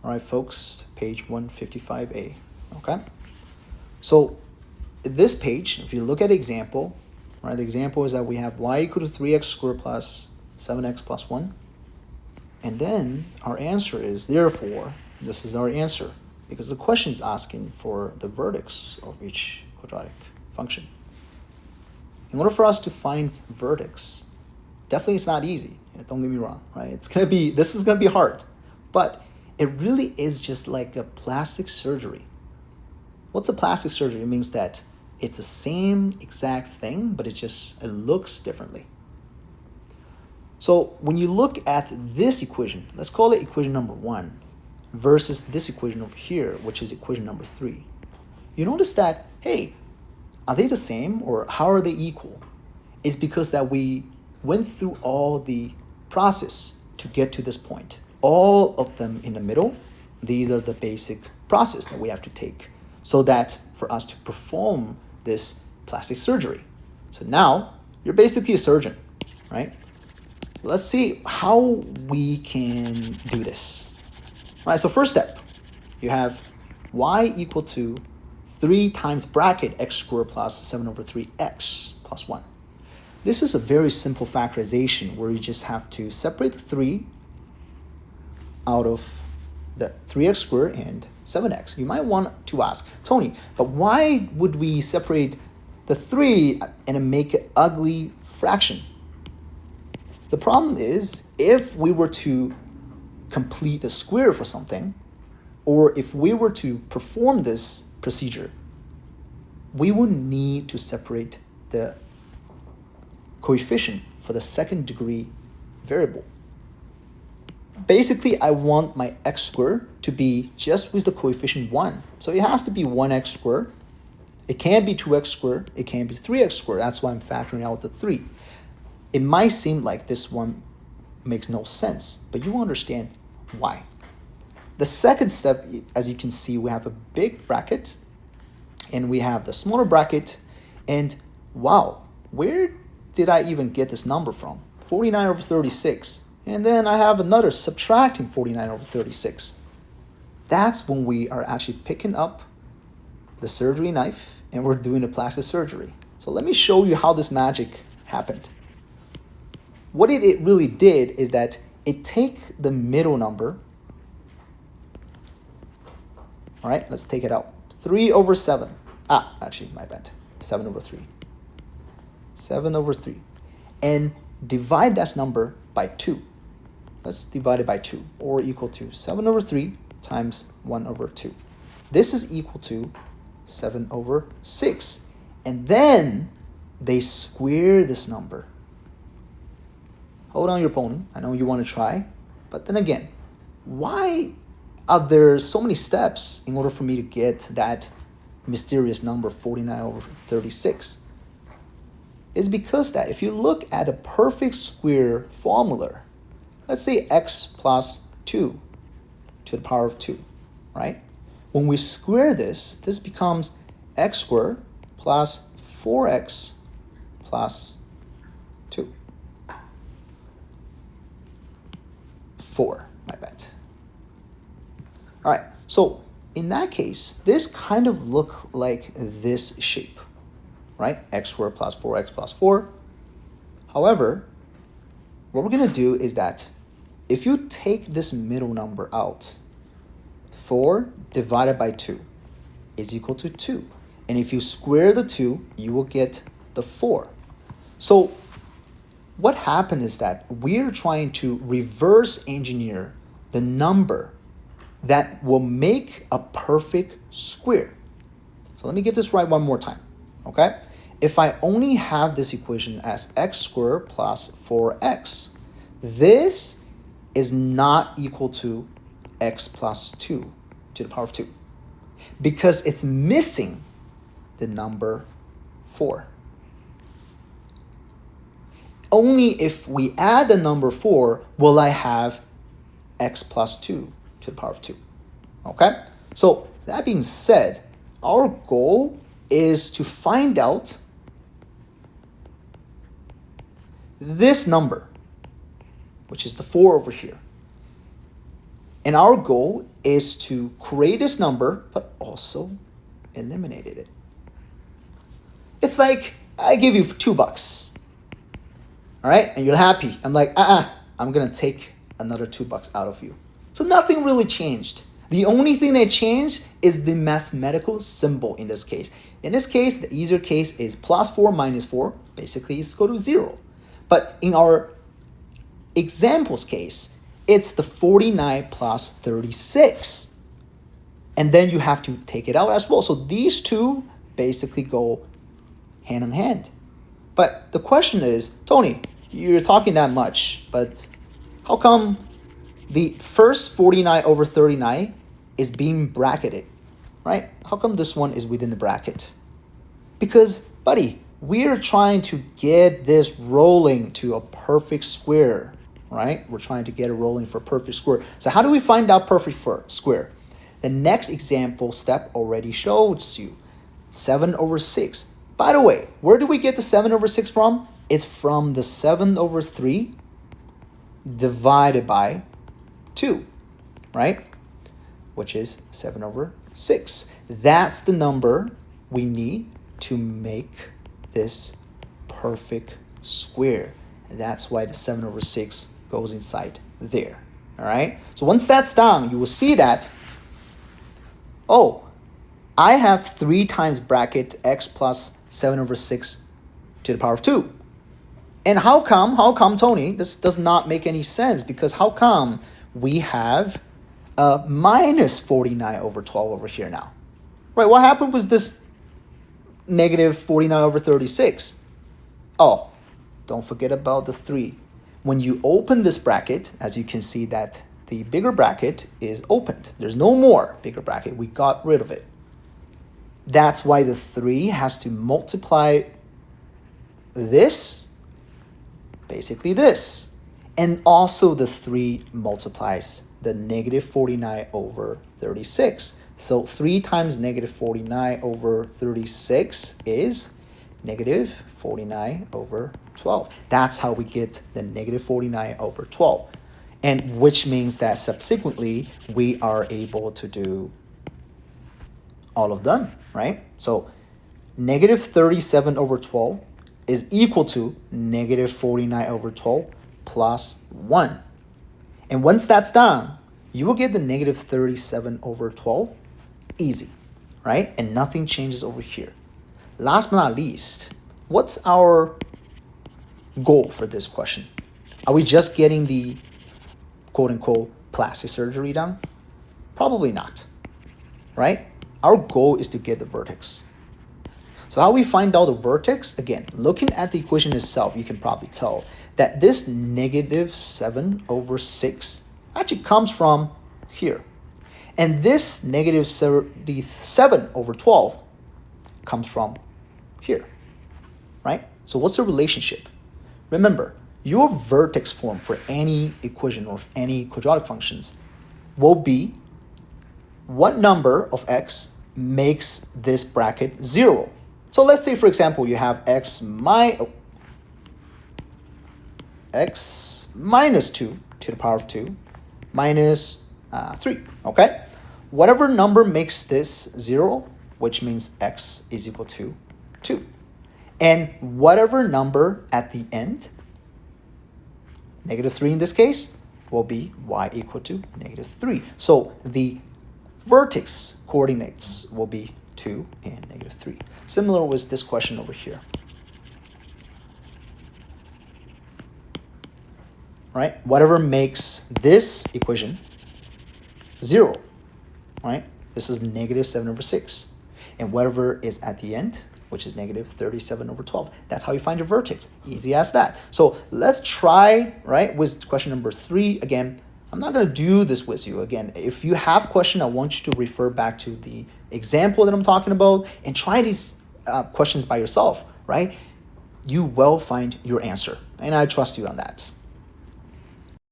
All right, folks, page 155A. Okay. So this page, if you look at the example, right, the example is that we have y equal to 3x squared plus 7x plus 1. And then our answer is, therefore, this is our answer, because the question is asking for the vertex of each quadratic function. In order for us to find vertex, definitely it's not easy. Don't get me wrong, right? This is gonna be hard, but it really is just like a plastic surgery. What's a plastic surgery? It means that it's the same exact thing, but it looks differently. So when you look at this equation, let's call it equation number 1, versus this equation over here, which is equation number 3, you notice that, hey, are they the same or how are they equal? It's because that we went through all the process to get to this point. All of them in the middle, these are the basic process that we have to take so that for us to perform this plastic surgery. So now you're basically a surgeon, right? Let's see how we can do this. All right, so first step, you have y equal to 3 times bracket x squared plus 7 over 3x plus 1. This is a very simple factorization where you just have to separate the 3 out of the 3x squared and 7x. You might want to ask, Tony, but why would we separate the 3 and make an ugly fraction? The problem is, if we were to complete the square for something, or if we were to perform this procedure, we would need to separate the coefficient for the second degree variable. Basically, I want my x squared to be just with the coefficient 1. So it has to be 1x squared. It can't be 2x squared. It can't be 3x squared. That's why I'm factoring out the 3. It might seem like this one makes no sense, but you understand why. The second step, as you can see, we have a big bracket and we have the smaller bracket, and wow, where did I even get this number from? 49 over 36. And then I have another subtracting 49 over 36. That's when we are actually picking up the surgery knife and we're doing the plastic surgery. So let me show you how this magic happened. What it really did is that it take the middle number. All right, let's take it out. 3 over 7. Actually, my bad. 7 over 3. 7 over 3. And divide that number by 2. Let's divide it by 2, or equal to 7 over 3 times 1 over 2. This is equal to 7 over 6. And then they square this number. Hold on your pony. I know you want to try. But then again, why are there so many steps in order for me to get that mysterious number 49 over 36? It's because that if you look at a perfect square formula, let's say x plus 2 to the power of 2, right? When we square this, this becomes x squared plus 4x plus 2. 4, my bad. All right, so in that case, this kind of look like this shape, right? X squared plus 4x plus 4. However, what we're gonna do is that if you take this middle number out, 4 divided by 2 is equal to 2. And if you square the 2, you will get the 4. So what happened is that we're trying to reverse engineer the number that will make a perfect square. So let me get this right one more time, okay? If I only have this equation as x squared plus 4x, this is not equal to x plus 2 to the power of 2 because it's missing the number 4. Only if we add the number 4 will I have x plus 2 to the power of 2. Okay? So that being said, our goal is to find out this number, which is the 4 over here. And our goal is to create this number, but also eliminate it. It's like I give you $2, all right? And you're happy. I'm like, I'm gonna take another $2 out of you. So nothing really changed. The only thing that changed is the mathematical symbol in this case. In this case, the easier case is +4 minus 4, basically is equal to 0. But in our examples case, it's the 49 plus 36. And then you have to take it out as well. So these two basically go hand in hand. But the question is, Tony, you're talking that much, but how come the first 49 over 39 is being bracketed, right? How come this one is within the bracket? Because, buddy, we're trying to get this rolling to a perfect square, right? We're trying to get it rolling for a perfect square. So how do we find out perfect square? The next example step already shows you 7 over 6. By the way, where do we get the 7 over 6 from? It's from the 7 over 3 divided by 2, right? Which is 7 over 6. That's the number we need to make this perfect square. And that's why the 7 over 6 goes inside there, all right? So once that's done, you will see that, oh, I have 3 times bracket x plus 7 over 6 to the power of 2. And how come, Tony, this does not make any sense, because how come we have minus 49 over 12 over here now? Right, what happened was this negative 49 over 36? Oh, don't forget about the 3. When you open this bracket, as you can see that the bigger bracket is opened. There's no more bigger bracket. We got rid of it. That's why the 3 has to multiply this, basically this. And also the 3 multiplies the negative 49 over 36. So 3 times negative 49 over 36 is negative 49 over 12. That's how we get the negative 49 over 12. And which means that subsequently we are able to do all of them, right? So negative 37 over 12 is equal to negative 49 over 12 plus 1. And once that's done, you will get the negative 37 over 12 easy, right? And nothing changes over here. Last but not least, what's our goal for this question? Are we just getting the quote-unquote plastic surgery done? Probably not, right? Our goal is to get the vertex. So how we find out the vertex? Again, looking at the equation itself, you can probably tell that this negative 7 over 6 actually comes from here. And this negative 37 over 12 comes from here, right? So what's the relationship? Remember, your vertex form for any equation or any quadratic functions will be what number of x makes this bracket 0. So let's say, for example, you have x minus 2 to the power of 2 minus 3, okay? Whatever number makes this 0, which means x is equal to 2. And whatever number at the end, negative 3 in this case, will be y equal to negative 3. So the vertex coordinates will be 2 and negative 3. Similar with this question over here. Right? Whatever makes this equation 0, right? This is negative 7 over 6. And whatever is at the end, which is negative 37 over 12. That's how you find your vertex. Easy as that. So let's try, right, with question number 3. Again, I'm not going to do this with you. Again, if you have a question, I want you to refer back to the example that I'm talking about and try these questions by yourself, right? You will find your answer. And I trust you on that.